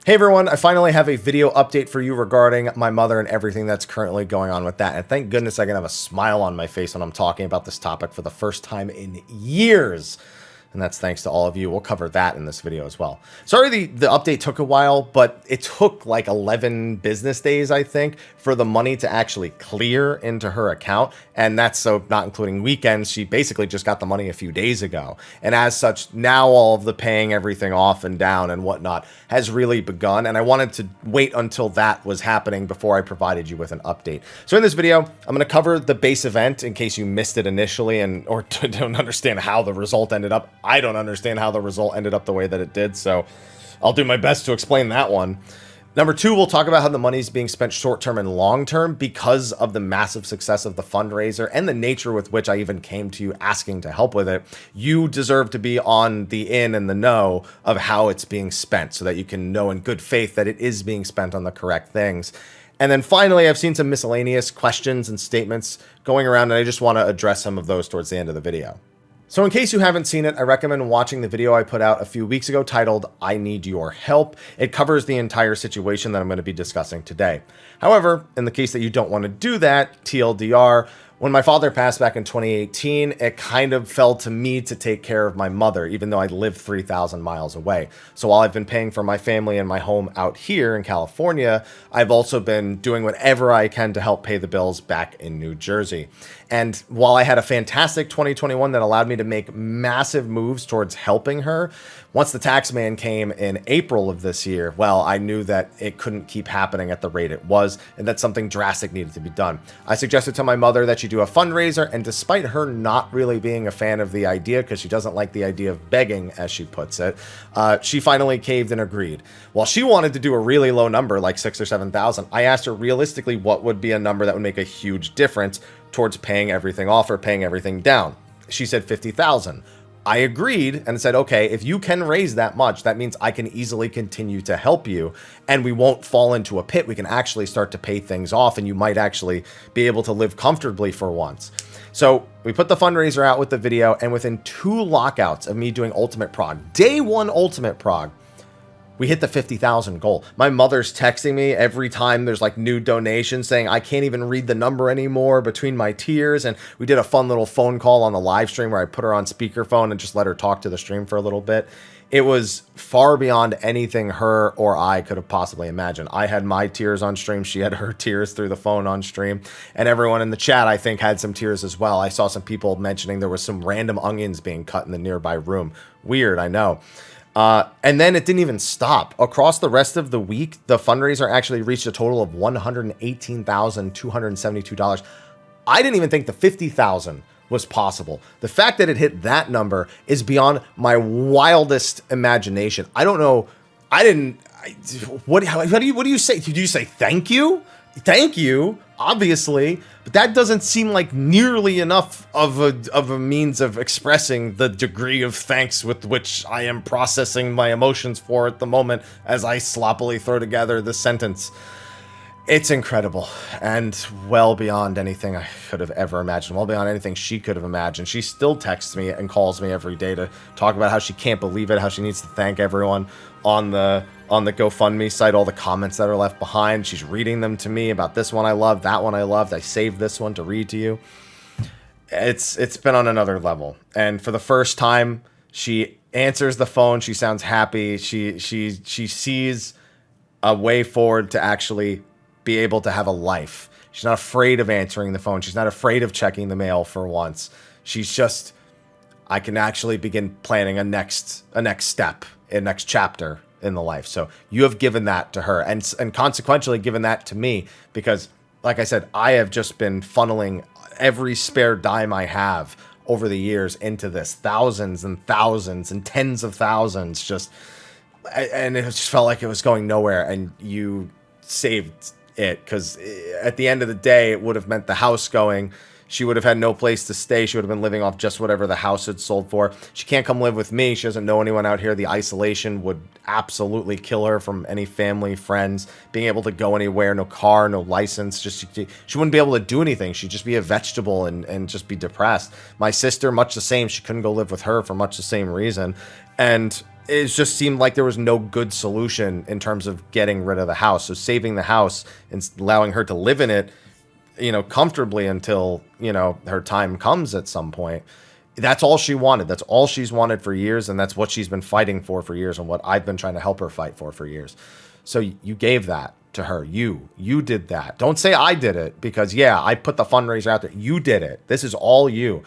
Hey everyone, I finally have a video update for you regarding my mother and everything that's currently going on with that. And thank goodness I can have a smile on my face when I'm talking about this topic for the first time in years. And that's thanks to all of you. We'll cover that in this video as well. Sorry the update took a while, but it took like 11 business days, I think, for the money to actually clear into her account. And that's so not including weekends. She basically just got the money a few days ago. And as such, now all of the paying everything off and down and whatnot has really begun. And I wanted to wait until that was happening before I provided you with an update. So in this video, I'm going to cover the base event in case you missed it initially or don't understand how the result ended up. I don't understand how the result ended up the way that it did, so I'll do my best to explain that one. Number two, we'll talk about how the money is being spent short-term and long-term because of the massive success of the fundraiser and the nature with which I even came to you asking to help with it. You deserve to be on the in and the know of how it's being spent so that you can know in good faith that it is being spent on the correct things. And then finally, I've seen some miscellaneous questions and statements going around, and I just want to address some of those towards the end of the video. So in case you haven't seen it, I recommend watching the video I put out a few weeks ago titled, I Need Your Help. It covers the entire situation that I'm going to be discussing today. However, in the case that you don't want to do that, TLDR, when my father passed back in 2018, it kind of fell to me to take care of my mother, even though I live 3,000 miles away. So while I've been paying for my family and my home out here in California, I've also been doing whatever I can to help pay the bills back in New Jersey. And while I had a fantastic 2021 that allowed me to make massive moves towards helping her, once the tax man came in April of this year, well, I knew that it couldn't keep happening at the rate it was, and that something drastic needed to be done. I suggested to my mother that she do a fundraiser, and despite her not really being a fan of the idea, because she doesn't like the idea of begging, as she puts it, she finally caved and agreed. While she wanted to do a really low number, like 6,000 or 7,000, I asked her realistically what would be a number that would make a huge difference towards paying everything off or paying everything down. She said 50,000. I agreed and said, okay, if you can raise that much, that means I can easily continue to help you and we won't fall into a pit. We can actually start to pay things off and you might actually be able to live comfortably for once. So we put the fundraiser out with the video, and within 2 lockouts of me doing Ultimate Prog, day 1 Ultimate Prog, we hit the 50,000 goal. My mother's texting me every time there's like new donations saying I can't even read the number anymore between my tears. And we did a fun little phone call on the live stream where I put her on speakerphone and just let her talk to the stream for a little bit. It was far beyond anything her or I could have possibly imagined. I had my tears on stream. She had her tears through the phone on stream. And everyone in the chat, I think, had some tears as well. I saw some people mentioning there was some random onions being cut in the nearby room. Weird, I know. And then it didn't even stop. Across the rest of the week, the fundraiser actually reached a total of $118,272. I didn't even think the 50,000 was possible. The fact that it hit that number is beyond my wildest imagination. I don't know. What do you say? Do you say thank you? Thank you, obviously, but that doesn't seem like nearly enough of a means of expressing the degree of thanks with which I am processing my emotions for at the moment as I sloppily throw together the sentence. It's incredible and well beyond anything I could have ever imagined, well beyond anything she could have imagined. She still texts me and calls me every day to talk about how she can't believe it, how she needs to thank everyone on the GoFundMe site, all the comments that are left behind. She's reading them to me about this one I loved, that one I loved. I saved this one to read to you. It's been on another level. And for the first time, she answers the phone. She sounds happy. She sees a way forward to actually be able to have a life. She's not afraid of answering the phone. She's not afraid of checking the mail for once. She's just, I can actually begin planning a next step, a next chapter in the life. So you have given that to her and consequentially given that to me because, like I said, I have just been funneling every spare dime I have over the years into this, thousands and thousands and tens of thousands, and it just felt like it was going nowhere, and you saved it, because at the end of the day, it would have meant the house going. She would have had no place to stay. She would have been living off just whatever the house had sold for. She can't come live with me. She doesn't know anyone out here. The isolation would absolutely kill her from any family, friends, being able to go anywhere, no car, no license. She wouldn't be able to do anything. She'd just be a vegetable and just be depressed. My sister, much the same. She couldn't go live with her for much the same reason. And it just seemed like there was no good solution in terms of getting rid of the house. So saving the house and allowing her to live in it, comfortably until, her time comes at some point. That's all she wanted. That's all she's wanted for years. And that's what she's been fighting for years, and what I've been trying to help her fight for years. So you gave that to her. You did that. Don't say I did it, because I put the fundraiser out there. You did it. This is all you.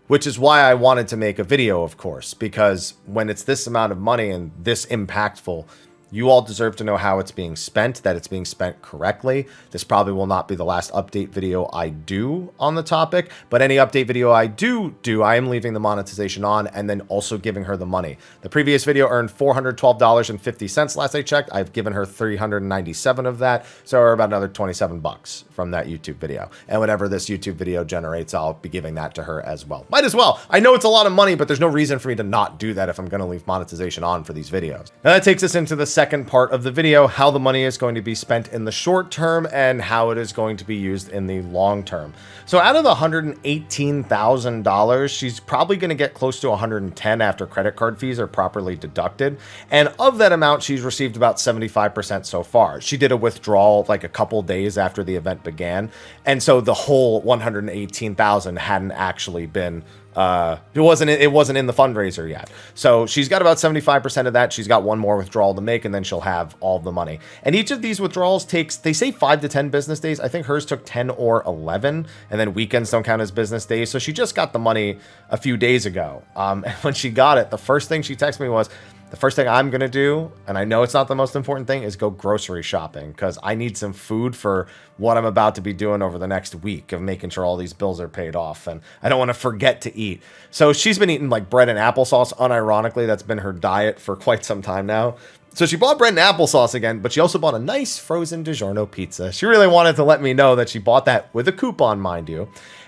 Which is why I wanted to make a video, of course, because when it's this amount of money and this impactful, you all deserve to know how it's being spent, that it's being spent correctly. This probably will not be the last update video I do on the topic, but any update video I do, I am leaving the monetization on and then also giving her the money. The previous video earned $412.50 last I checked. I've given her 397 of that, so we're about another 27 bucks from that YouTube video. And whatever this YouTube video generates, I'll be giving that to her as well. Might as well. I know it's a lot of money, but there's no reason for me to not do that if I'm going to leave monetization on for these videos. Now that takes us into the second part of the video, how the money is going to be spent in the short term and how it is going to be used in the long term. So out of the $118,000, she's probably going to get close to 110 after credit card fees are properly deducted. And of that amount, she's received about 75% so far. She did a withdrawal like a couple days after the event began. And so the whole 118,000 hadn't actually been it wasn't in the fundraiser yet. So she's got about 75% of that. She's got one more withdrawal to make, and then she'll have all the money. And each of these withdrawals takes, they say 5 to 10 business days. I think hers took 10 or 11, and then weekends don't count as business days. So she just got the money a few days ago. And when she got it, the first thing she texted me was, the first thing I'm going to do, and I know it's not the most important thing, is go grocery shopping, because I need some food for what I'm about to be doing over the next week of making sure all these bills are paid off, and I don't want to forget to eat. So she's been eating like bread and applesauce. Unironically, that's been her diet for quite some time now. So she bought bread and applesauce again, but she also bought a nice frozen DiGiorno pizza. She really wanted to let me know that she bought that with a coupon, mind you.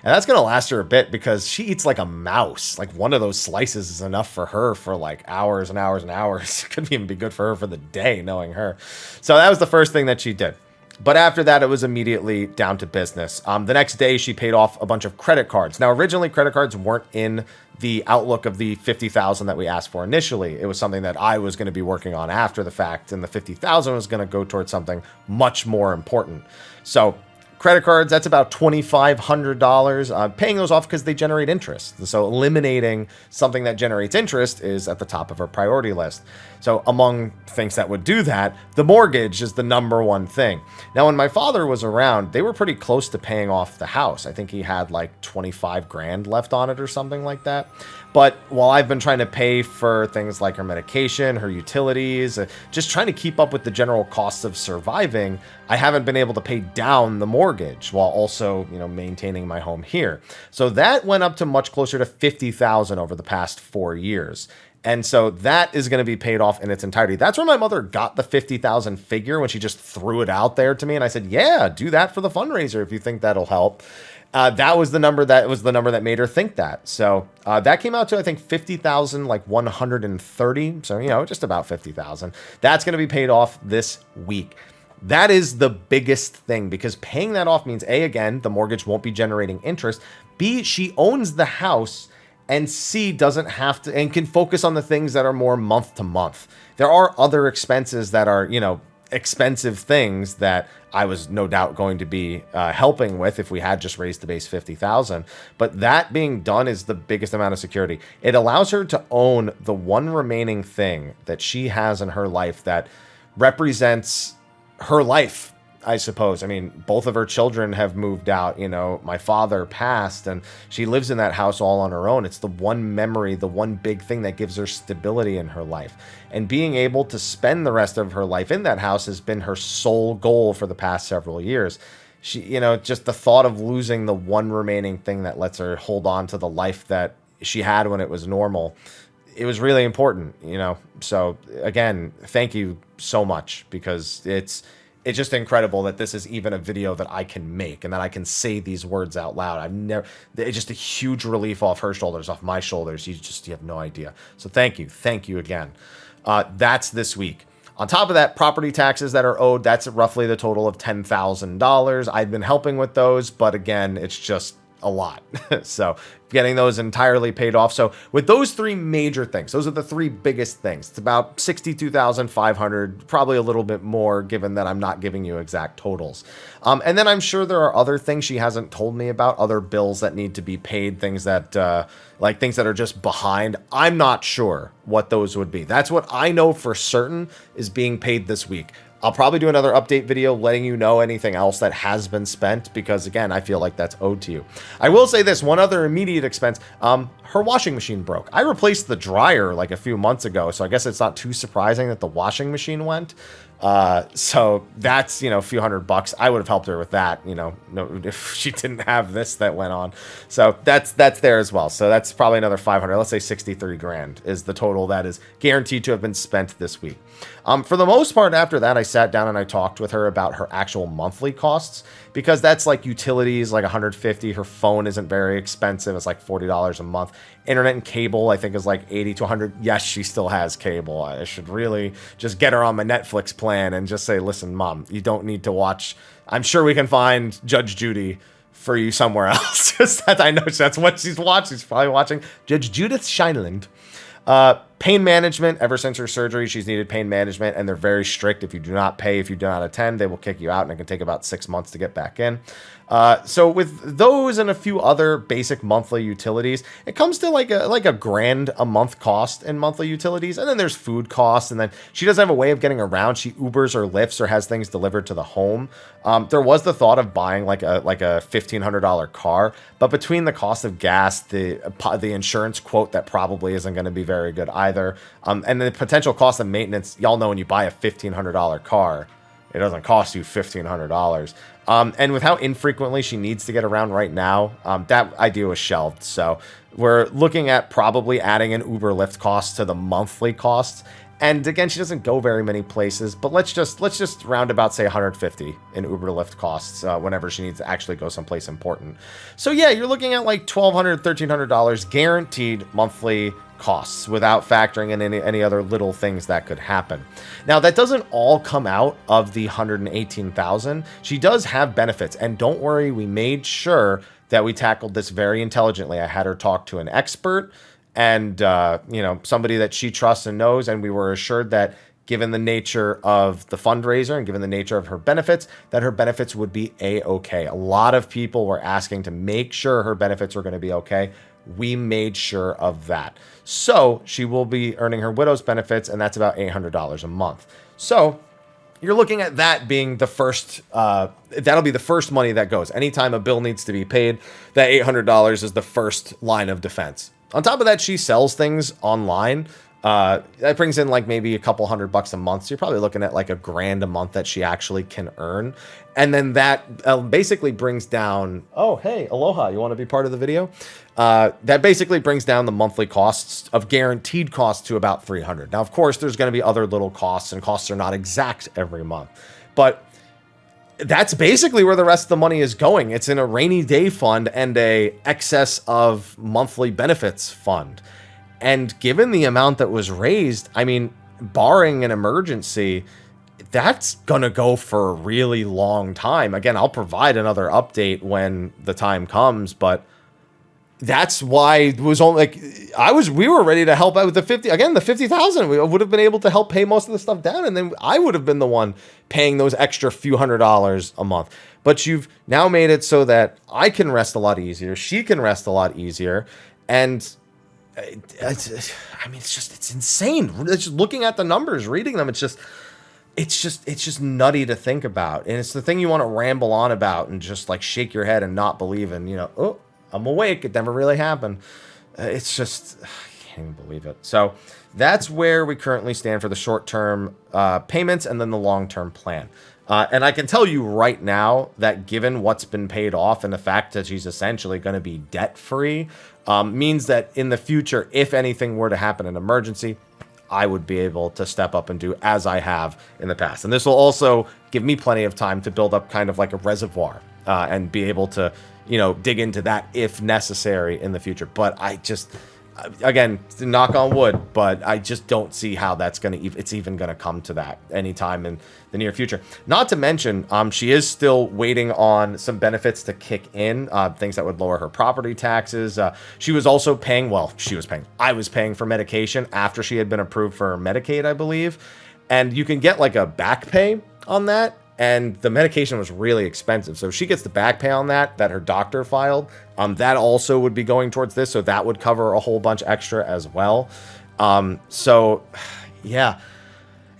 And that's going to last her a bit, because she eats like a mouse. Like one of those slices is enough for her for like hours and hours and hours. It could even be good for her for the day, knowing her. So that was the first thing that she did. But after that, it was immediately down to business. The next day, she paid off a bunch of credit cards. Now, originally, credit cards weren't in the outlook of the $50,000 that we asked for initially. It was something that I was going to be working on after the fact, and the $50,000 was going to go towards something much more important. So credit cards, that's about $2,500. Paying those off because they generate interest. So eliminating something that generates interest is at the top of our priority list. So among things that would do that, the mortgage is the number one thing. Now, when my father was around, they were pretty close to paying off the house. I think he had like 25 grand left on it or something like that. But while I've been trying to pay for things like her medication, her utilities, just trying to keep up with the general costs of surviving, I haven't been able to pay down the mortgage while also, maintaining my home here. So that went up to much closer to $50,000 over the past 4 years. And so that is going to be paid off in its entirety. That's where my mother got the $50,000 figure, when she just threw it out there to me. And I said, yeah, do that for the fundraiser if you think that'll help. That was the number that made her think that. So that came out to, I think, 50,000, like 130. So, just about 50,000. That's going to be paid off this week. That is the biggest thing, because paying that off means, A, again, the mortgage won't be generating interest. B, she owns the house. And C, doesn't have to, and can focus on the things that are more month to month. There are other expenses that are, expensive things that I was no doubt going to be helping with if we had just raised the base 50,000. But that being done is the biggest amount of security. It allows her to own the one remaining thing that she has in her life that represents her life, I suppose. I mean, both of her children have moved out. My father passed, and she lives in that house all on her own. It's the one memory, the one big thing that gives her stability in her life. And being able to spend the rest of her life in that house has been her sole goal for the past several years. She, just the thought of losing the one remaining thing that lets her hold on to the life that she had when it was normal, it was really important, So again, thank you so much, because it's just incredible that this is even a video that I can make and that I can say these words out loud. It's just a huge relief off her shoulders, off my shoulders. You have no idea. So thank you again. That's this week. On top of that, property taxes that are owed, that's roughly the total of $10,000. I've been helping with those, but again, it's just a lot. So getting those entirely paid off. So with those three major things, those are the three biggest things. It's about $62,500, probably a little bit more given that I'm not giving you exact totals. And then I'm sure there are other things she hasn't told me about, other bills that need to be paid, things that like things that are just behind. I'm not sure what those would be. That's what I know for certain is being paid this week. I'll probably do another update video letting you know anything else that has been spent because, again, I feel like that's owed to you. I will say this, one other immediate expense, her washing machine broke. I replaced the dryer like a few months ago, so I guess it's not too surprising that the washing machine went. So that's, you know, a few $100. I would have helped her with that, you know, if she didn't have this that went on. So that's there as well. So that's probably another 500. Let's say 63 grand is the total that is guaranteed to have been spent this week. For the most part, after that, I sat down and I talked with her about her actual monthly costs because that's like utilities, like 150. Her phone isn't very expensive. It's like $40 a month. Internet and cable, I think, is like 80 to 100. Yes, she still has cable. I should really just get her on my Netflix plan and just say, listen, Mom, you don't need to watch. I'm sure we can find Judge Judy for you somewhere else. Just that I know that's what she's watching. She's probably watching Judge Judith Shineland. Pain management, ever since her surgery, she's needed pain management, and they're very strict. If you do not pay, if you do not attend, they will kick you out, and it can take about 6 months to get back in. So with those and a few other basic monthly utilities, it comes to like a grand a month cost in monthly utilities. And then there's food costs. And then she doesn't have a way of getting around. She Ubers or Lyfts or has things delivered to the home. There was the thought of buying like a $1,500 car, but between the cost of gas, the insurance quote that probably isn't going to be very good either, and the potential cost of maintenance. Y'all know when you buy a $1,500 car, it doesn't cost you $1,500. And with how infrequently she needs to get around right now, that idea was shelved. So we're looking at probably adding an Uber Lyft cost to the monthly costs. And again, she doesn't go very many places, but let's just round about, say, 150 in Uber Lyft costs whenever she needs to actually go someplace important. So yeah, you're looking at like $1,200, $1,300 guaranteed monthly costs without factoring in any other little things that could happen. Now, that doesn't all come out of the $118,000. She does have benefits, and don't worry, we made sure that we tackled this very intelligently. I had her talk to an expert and somebody that she trusts and knows, and we were assured that given the nature of the fundraiser and given the nature of her benefits, that her benefits would be a-okay. A lot of people were asking to make sure her benefits were going to be okay. We made sure of that. So she will be earning her widow's benefits, and that's about $800 a month. So you're looking at that being the first, that'll be the first money that goes. Anytime a bill needs to be paid, that $800 is the first line of defense. On top of that, she sells things online. That brings in like maybe a couple $100 a month. So you're probably looking at like $1,000 a month that she actually can earn. And then that basically brings down, oh, hey, aloha, you want to be part of the video? That basically brings down the monthly costs of guaranteed costs to about $300. Now, of course, there's going to be other little costs, and costs are not exact every month. But that's basically where the rest of the money is going. It's in a rainy day fund and a excess of monthly benefits fund. And given the amount that was raised, I mean, barring an emergency, that's going to go for a really long time. Again, I'll provide another update when the time comes, but that's why it was only like we were ready to help out with the 50. Again, the 50,000, we would have been able to help pay most of the stuff down. And then I would have been the one paying those extra few $100s a month. But you've now made it so that I can rest a lot easier. She can rest a lot easier. And it's insane. It's just looking at the numbers, reading them. It's just nutty to think about. And it's the thing you want to ramble on about and just like shake your head and not believe in, oh, I'm awake. It never really happened. It's just, I can't even believe it. So that's where we currently stand for the short-term payments and then the long-term plan. And I can tell you right now that given what's been paid off and the fact that she's essentially going to be debt-free, means that in the future, if anything were to happen in an emergency, I would be able to step up and do as I have in the past. And this will also give me plenty of time to build up kind of like a reservoir and be able to, dig into that if necessary in the future. But again, knock on wood, but I just don't see how that's it's even gonna come to that anytime in the near future. Not to mention, she is still waiting on some benefits to kick in, things that would lower her property taxes. She was also paying, I was paying for medication after she had been approved for Medicaid, I believe, and you can get like a back pay on that. And the medication was really expensive. So if she gets the back pay on that her doctor filed, that also would be going towards this. So that would cover a whole bunch extra as well. So yeah,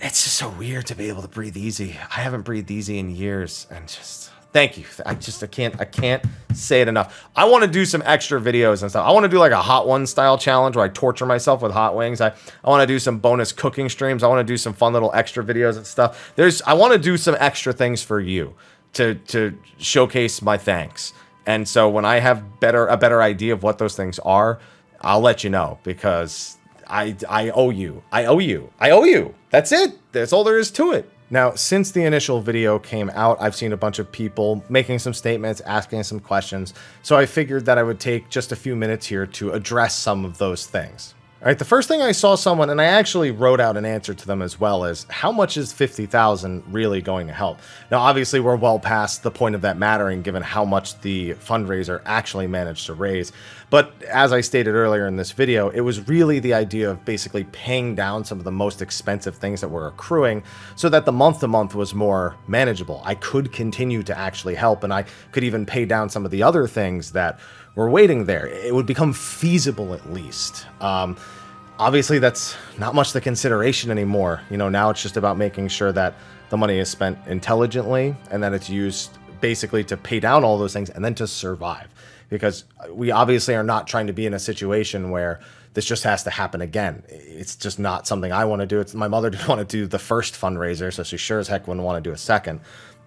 it's just so weird to be able to breathe easy. I haven't breathed easy in years, and just thank you. I can't say it enough. I want to do some extra videos and stuff. I want to do like a Hot Ones style challenge where I torture myself with hot wings. I want to do some bonus cooking streams. I want to do some fun little extra videos and stuff. I want to do some extra things for you to showcase my thanks. And so when I have a better idea of what those things are, I'll let you know, because I owe you. I owe you. That's it. That's all there is to it. Now, since the initial video came out, I've seen a bunch of people making some statements, asking some questions, so I figured that I would take just a few minutes here to address some of those things. All right, the first thing I saw someone, and I actually wrote out an answer to them as well, is how much is $50,000 really going to help? Now, obviously, we're well past the point of that mattering, given how much the fundraiser actually managed to raise. But as I stated earlier in this video, it was really the idea of basically paying down some of the most expensive things that were accruing so that the month-to-month was more manageable. I could continue to actually help, and I could even pay down some of the other things that were waiting there. It would become feasible at least. Obviously, that's not much the consideration anymore. You know, now it's just about making sure that the money is spent intelligently and that it's used basically to pay down all those things and then to survive. Because we obviously are not trying to be in a situation where this just has to happen again. It's just not something I want to do. My mother didn't want to do the first fundraiser, so she sure as heck wouldn't want to do a second.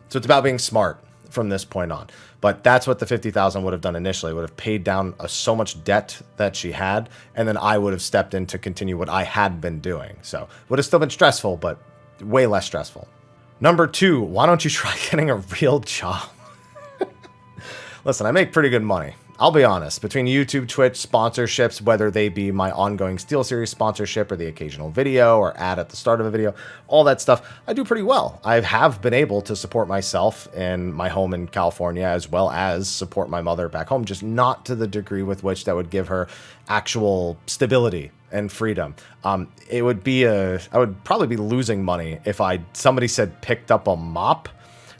So it's about being smart from this point on. But that's what the $50,000 would have done initially. It would have paid down so much debt that she had, and then I would have stepped in to continue what I had been doing. So it would have still been stressful, but way less stressful. Number 2, why don't you try getting a real job? Listen, I make pretty good money. I'll be honest, between YouTube, Twitch, sponsorships, whether they be my ongoing SteelSeries sponsorship or the occasional video or ad at the start of a video, all that stuff, I do pretty well. I have been able to support myself in my home in California, as well as support my mother back home, just not to the degree with which that would give her actual stability and freedom. I would probably be losing money if somebody said picked up a mop.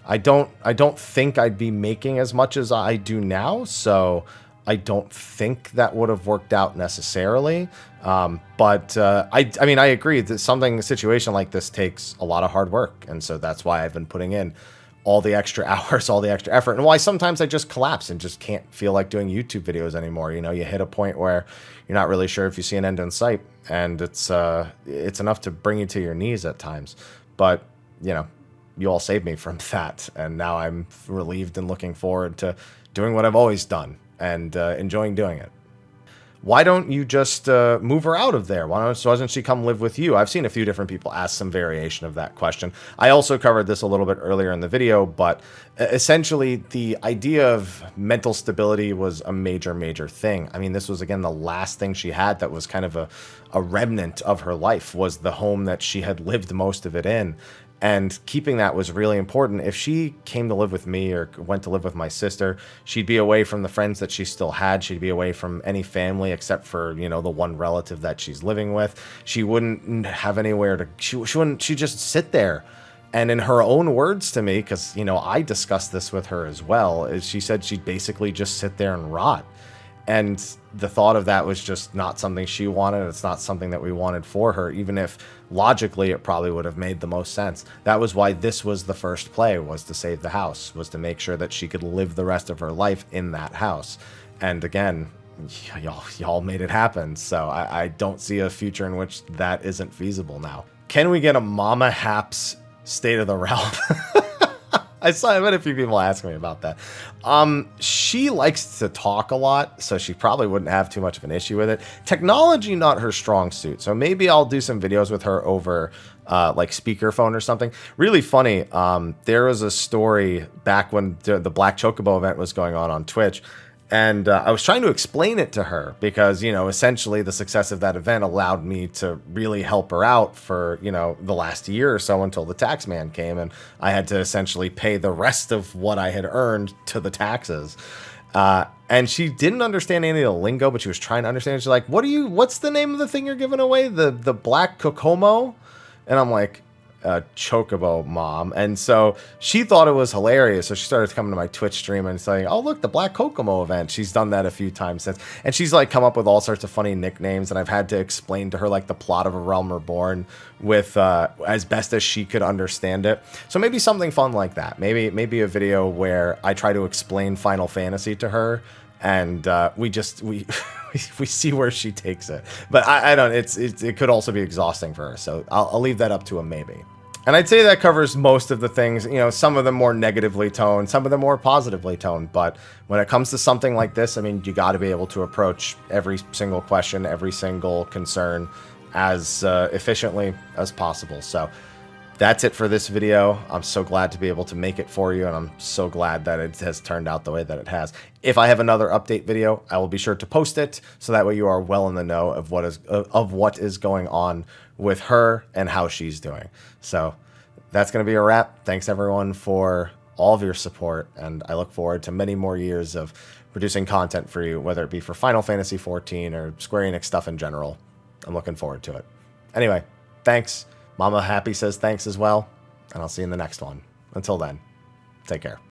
I don't think I'd be making as much as I do now, so I don't think that would have worked out necessarily. But I mean, I agree that a situation like this takes a lot of hard work, and so that's why I've been putting in all the extra hours, all the extra effort, and why sometimes I just collapse and just can't feel like doing YouTube videos anymore. You know, you hit a point where you're not really sure if you see an end in sight, and it's enough to bring you to your knees at times. But you know, you all saved me from that, and now I'm relieved and looking forward to doing what I've always done and enjoying doing it. Why don't you just move her out of there? Doesn't she come live with you? I've seen a few different people ask some variation of that question. I also covered this a little bit earlier in the video, but essentially the idea of mental stability was a major thing. I mean, this was, again, the last thing she had that was kind of a remnant of her life, was the home that she had lived most of it in. And keeping that was really important. If she came to live with me or went to live with my sister, she'd be away from the friends that she still had. She'd be away from any family except for, you know, the one relative that she's living with. She wouldn't have anywhere to, she'd just sit there. And in her own words to me, because, you know, I discussed this with her as well, is she said she'd basically just sit there and rot. And the thought of that was just not something she wanted. It's not something that we wanted for her, even if logically it probably would have made the most sense. That was why this was the first play, was to save the house, was to make sure that she could live the rest of her life in that house. And again, y'all made it happen. So I don't see a future in which that isn't feasible now. Can we get a Mama Haps State of the Realm? I've had a few people ask me about that. She likes to talk a lot, so she probably wouldn't have too much of an issue with it. Technology, not her strong suit, so maybe I'll do some videos with her over like speakerphone or something. Really funny, there was a story back when the Black Chocobo event was going on Twitch, And I was trying to explain it to her because, you know, essentially the success of that event allowed me to really help her out for, you know, the last year or so until the tax man came. And I had to essentially pay the rest of what I had earned to the taxes. And she didn't understand any of the lingo, but she was trying to understand. She's like, what's the name of the thing you're giving away? The black Kokomo? And I'm like, Chocobo, Mom. And so she thought it was hilarious. So she started coming to my Twitch stream and saying, oh, look, the Black Kokomo event. She's done that a few times since. And she's like come up with all sorts of funny nicknames. And I've had to explain to her like the plot of A Realm Reborn with as best as she could understand it. So maybe something fun like that. Maybe a video where I try to explain Final Fantasy to her. And we see where she takes it. But I don't. It could also be exhausting for her. So I'll leave that up to a maybe. And I'd say that covers most of the things, you know, some of them more negatively toned, some of them more positively toned. But when it comes to something like this, I mean, you got to be able to approach every single question, every single concern as efficiently as possible. So that's it for this video. I'm so glad to be able to make it for you, and I'm so glad that it has turned out the way that it has. If I have another update video, I will be sure to post it, so that way you are well in the know of what is going on with her and how she's doing. So that's going to be a wrap. Thanks everyone for all of your support, and I look forward to many more years of producing content for you, whether it be for Final Fantasy XIV or Square Enix stuff in general. I'm looking forward to it. Anyway, thanks. Mama Happy says thanks as well, and I'll see you in the next one. Until then, take care.